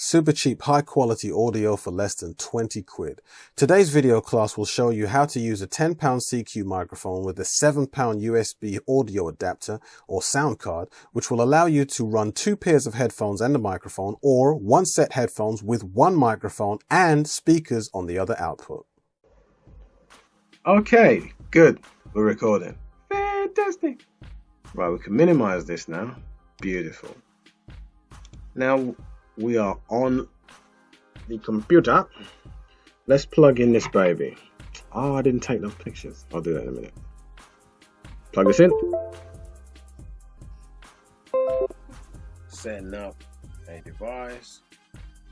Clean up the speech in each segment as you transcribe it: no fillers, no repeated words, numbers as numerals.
Super cheap, high quality audio for less than 20 quid. Today's video class will show you how to use a £10 seacue microphone with a £7 USB audio adapter or sound card, which will allow you to run 2 pairs of headphones and a microphone, or 1 set headphones with 1 microphone and speakers on the other output. Okay, good. We're recording. Fantastic. Right, we can minimize this now. Beautiful. Now we are on the computer. Let's plug in this baby. Oh, I didn't take those pictures. I'll do that in a minute. Plug this in. Setting up a device.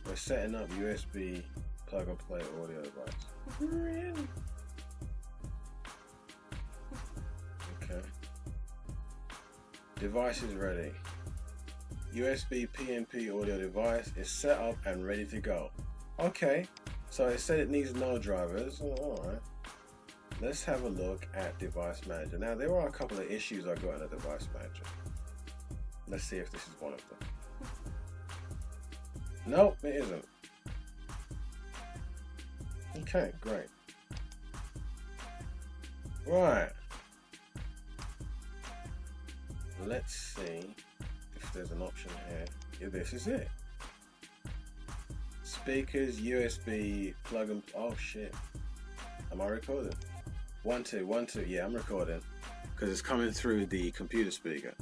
We're setting up USB plug and play audio device. Okay. Device is ready. USB PNP audio device is set up and ready to go. Okay, so it said it needs no drivers. Alright. Let's have a look at device manager. Now there are a couple of issues I got in the device manager. Let's see if this is one of them. Nope, it isn't. Okay, great. Right. Let's see if there's an option here. Yeah, this is it. Speakers, USB, plug and... Oh shit. Am I recording? 1 2 1 2. Yeah, I'm recording because it's coming through the computer speaker.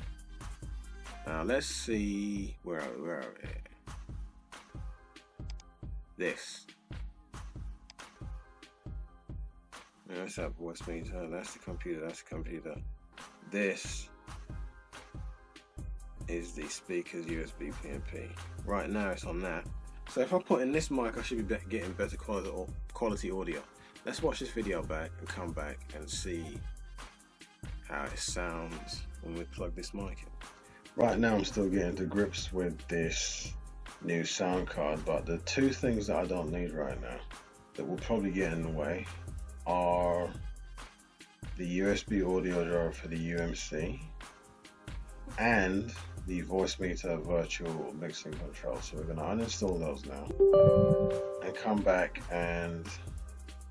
Now let's see. Where are we? This. That's that voice meter. That's the computer. That's the computer. This is the speaker's USB PNP. Right now it's on that. So if I put in this mic, I should be getting better quality audio. Let's watch this video back and come back and see how it sounds when we plug this mic in. Right now I'm still getting to grips with this new sound card, but the 2 things that I don't need right now that will probably get in the way are the USB audio driver for the UMC and the voice meter virtual mixing control. So we're going to uninstall those now and come back and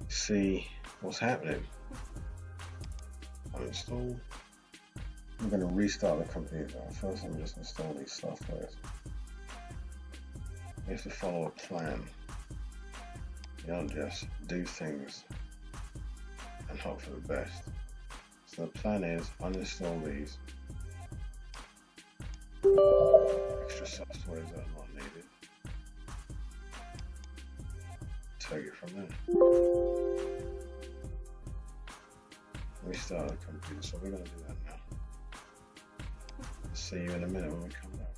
see what's happening. Uninstall. I'm going to restart the computer. First I'm just installing software. You have to follow a plan. You don't just do things and hope for the best. So the plan is uninstall these extra software that are not needed. Take it from there. Restart the computer, so we're going to do that now. See you in a minute when we come back.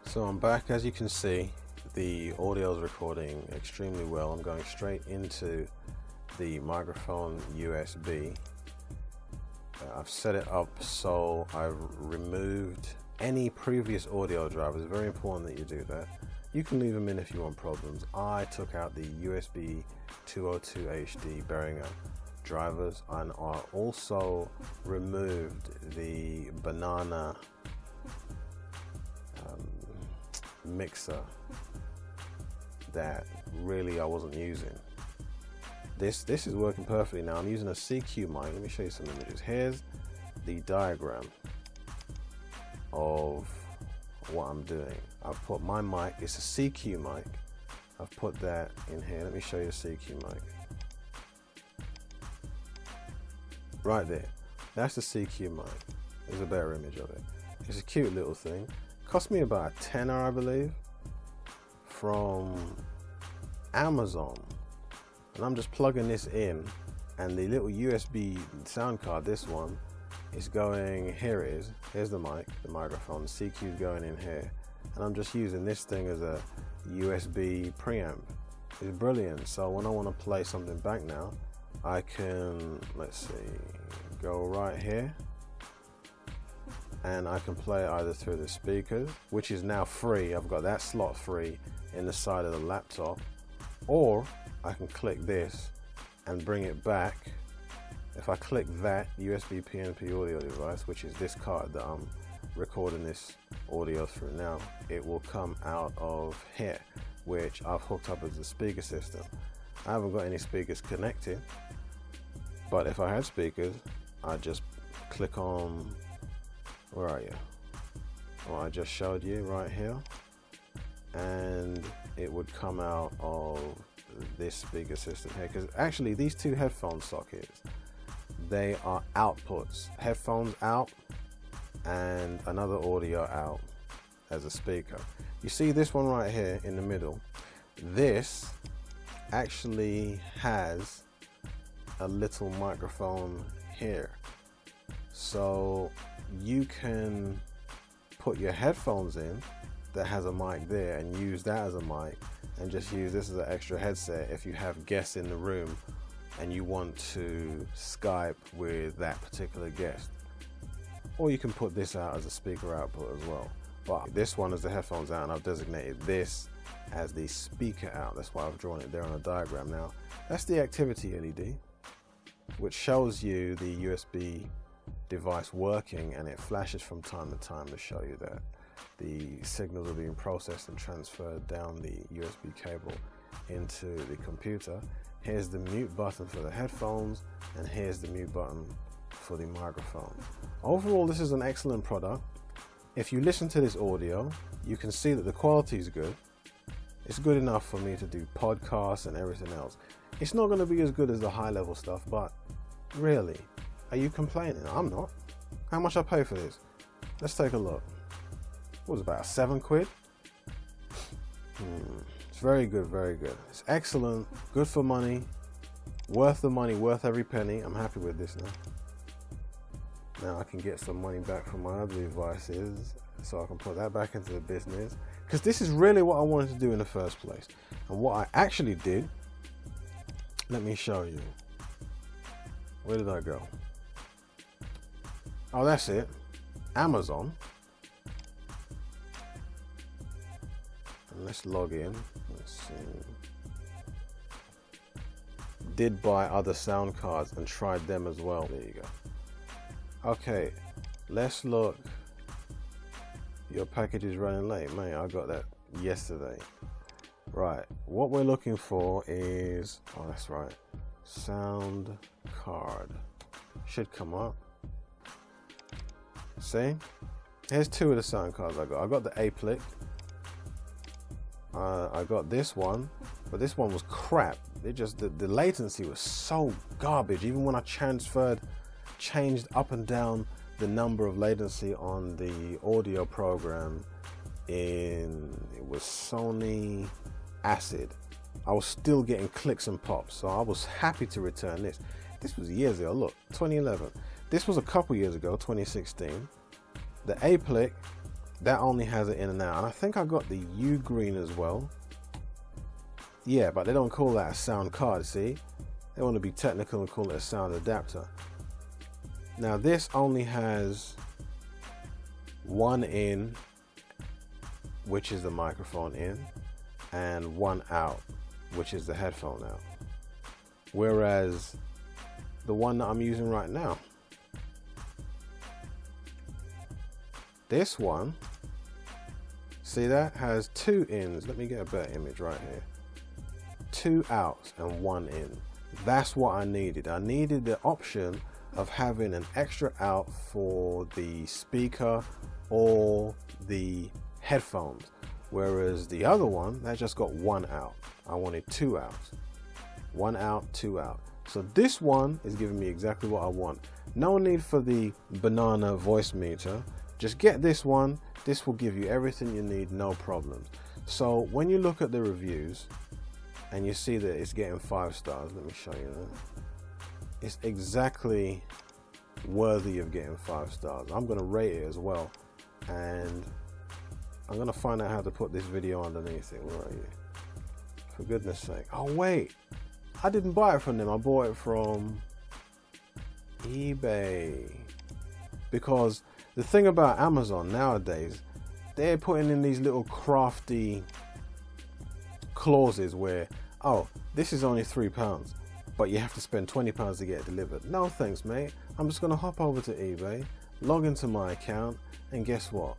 So I'm back. As you can see, the audio is recording extremely well. I'm going straight into the microphone USB. I've set it up so I've removed any previous audio drivers. It's very important that you do that. You can leave them in if you want problems. I took out the USB 202 HD Behringer drivers, and I also removed the banana mixer that really I wasn't using. This is working perfectly now. I'm using a seacue mic. Let me show you some images. Here's the diagram of what I'm doing. I've put my mic, it's a seacue mic. I've put that in here. Let me show you a seacue mic. Right there. That's the seacue mic. There's a better image of it. It's a cute little thing. Cost me about a tenner, I believe, from Amazon. And I'm just plugging this in, and the little USB sound card, this one, is going, here it is, here's the mic, the microphone, the CQ is going in here, and I'm just using this thing as a USB preamp. It's brilliant. So when I want to play something back now, I can, let's see, go right here, and I can play it either through the speakers, which is now free. I've got that slot free in the side of the laptop, or I can click this and bring it back. If I click that USB PNP audio device, which is this card that I'm recording this audio through now, it will come out of here, which I've hooked up as a speaker system. I haven't got any speakers connected, but if I had speakers, I'd just click on, where are you? Well, I just showed you right here, and it would come out of this speaker system here, because actually these two headphone sockets, they are outputs, headphones out and another audio out as a speaker. You see this one right here in the middle, this actually has a little microphone here, so you can put your headphones in that has a mic there and use that as a mic, and just use this as an extra headset if you have guests in the room and you want to Skype with that particular guest. Or you can put this out as a speaker output as well. But this one is the headphones out, and I've designated this as the speaker out. That's why I've drawn it there on a diagram. Now, that's the activity LED, which shows you the USB device working, and it flashes from time to time to show you that the signals are being processed and transferred down the USB cable into the computer. Here's the mute button for the headphones, and here's the mute button for the microphone. Overall, this is an excellent product. If you listen to this audio, you can see that the quality is good. It's good enough for me to do podcasts and everything else. It's not going to be as good as the high level stuff, but really, are you complaining? I'm not. How much I pay for this? Let's take a look. What was it, about £7? It's very good, very good. It's excellent, good for money, worth the money, worth every penny. I'm happy with this now. Now I can get some money back from my other devices, so I can put that back into the business, because this is really what I wanted to do in the first place. And what I actually did, let me show you. Where did I go? Oh, that's it. Amazon. And let's log in. Let's see. Did buy other sound cards and tried them as well. There you go. Okay, let's look. Your package is running late, mate. I got that yesterday. Right, what we're looking for is, oh, that's right, sound card. Should come up. See? Here's two of the sound cards I got. I got the A-Plic. I got this one, but this one was crap. It just, the latency was so garbage. Even when I changed up and down the number of latency on the audio program it was Sony Acid, I was still getting clicks and pops, so I was happy to return this. This was years ago. Look, 2011. This was a couple years ago, 2016. The A-Plic, that only has it in and out, and I think I got the U-Green as well. Yeah, but they don't call that a sound card, see? They want to be technical and call it a sound adapter. Now this only has one in, which is the microphone in, and one out, which is the headphone out. Whereas the one that I'm using right now, this one, see, that has two ins. Let me get a better image right here. Two outs and one in. That's what I needed. I needed the option of having an extra out for the speaker or the headphones, whereas the other one, that just got one out. I wanted two outs. One out, two out. So this one is giving me exactly what I want. No need for the banana voice meter. Just get this one. This will give you everything you need, no problems. So when you look at the reviews and you see that it's getting 5 stars, let me show you that. It's exactly worthy of getting 5 stars. I'm going to rate it as well, and I'm going to find out how to put this video underneath it. Where are you? For goodness sake. Oh wait, I didn't buy it from them. I bought it from eBay. Because the thing about Amazon nowadays, they're putting in these little crafty clauses where, oh, this is only £3, but you have to spend £20 to get it delivered. No thanks, mate. I'm just going to hop over to eBay. log into my account, and guess what?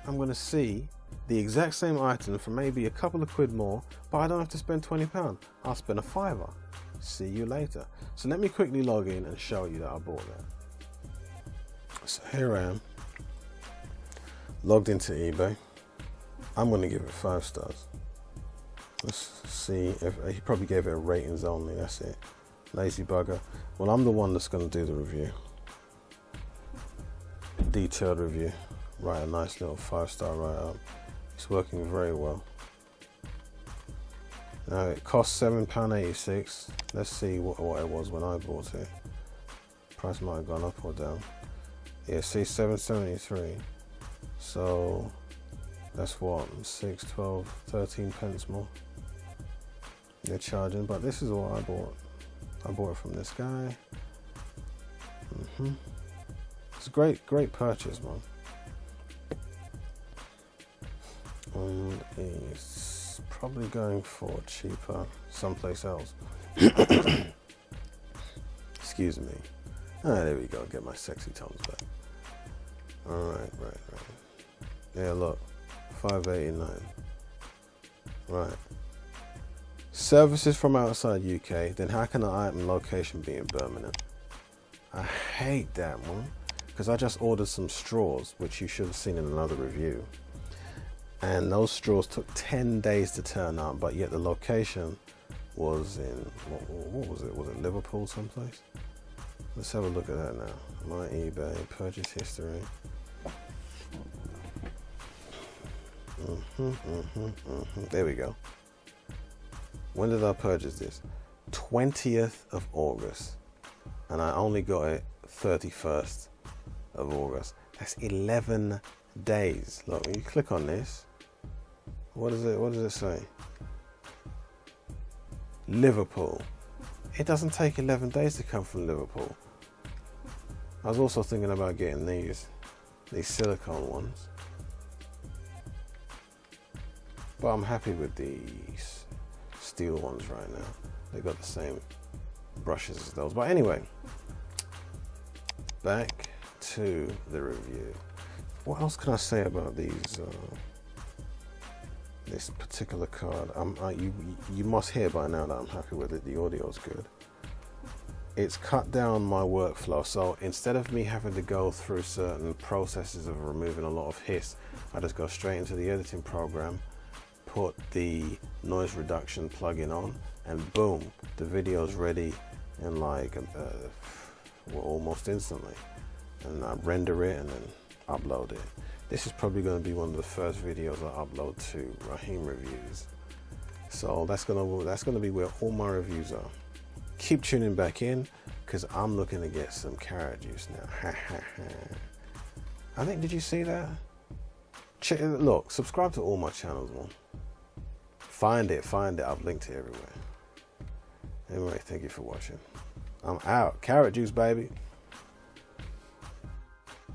I'm going to see the exact same item for maybe a couple of quid more, but I don't have to spend £20. I'll spend a £5. See you later. So let me quickly log in and show you that I bought that. So here I am, logged into eBay. I'm going to give it 5 stars. Let's see if he probably gave it a ratings only. That's it. Lazy bugger. Well, I'm the one that's going to do the review. Detailed review. Write a nice little 5-star write-up. It's working very well. Now it costs £7.86. Let's see what it was when I bought it. Price might have gone up or down. Yeah, see, £7.73. So that's what, 6, 12, 13 pence more they're charging. But this is what I bought. I bought it from this guy. It's a great purchase, man. And it's probably going for cheaper someplace else. Excuse me. Ah, there we go. Get my sexy tones back. All right. Yeah, look, $5.89. Right. Services from outside UK. Then how can the item location be in Birmingham? I hate that one, because I just ordered some straws, which you should have seen in another review. And those straws took 10 days to turn up, but yet the location was in, what was it? Was it Liverpool someplace? Let's have a look at that now. My eBay, purchase history. There we go. When did I purchase this? 20th of August. And I only got it 31st of August. That's 11 days. Look, when you click on this, what does it say? Liverpool. It doesn't take 11 days to come from Liverpool. I was also thinking about getting these silicone ones, but I'm happy with these steel ones right now. They got the same brushes as those. But anyway, back to the review. What else can I say about these? This particular card. You must hear by now that I'm happy with it. The audio is good. It's cut down my workflow. So instead of me having to go through certain processes of removing a lot of hiss, I just go straight into the editing program, put the noise reduction plugin on, and boom, the video's ready in like almost instantly. And I render it and then upload it. This is probably going to be one of the first videos I upload to Raheem Reviews. So that's gonna be where all my reviews are. Keep tuning back in, because I'm looking to get some carrot juice now. I think, did you see that? Look, subscribe to all my channels, man. Find it. I've linked it everywhere. Anyway, thank you for watching. I'm out. Carrot juice, baby.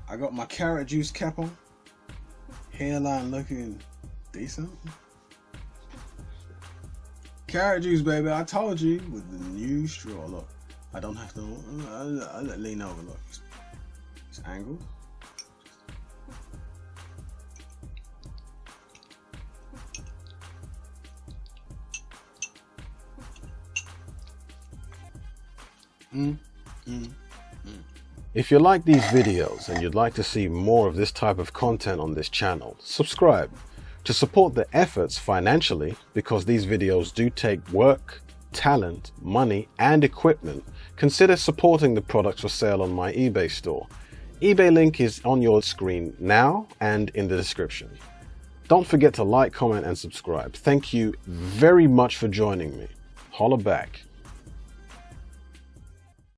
I got my carrot juice cap on. Hairline looking decent. Carrot juice, baby. I told you, with the new straw. Look, I don't have to. I'll lean over. Look, it's angled. If you like these videos and you'd like to see more of this type of content on this channel, subscribe. To support the efforts financially, because these videos do take work, talent, money, and equipment, consider supporting the products for sale on my eBay store. eBay link is on your screen now and in the description. Don't forget to like, comment, and subscribe. Thank you very much for joining me. Holla back.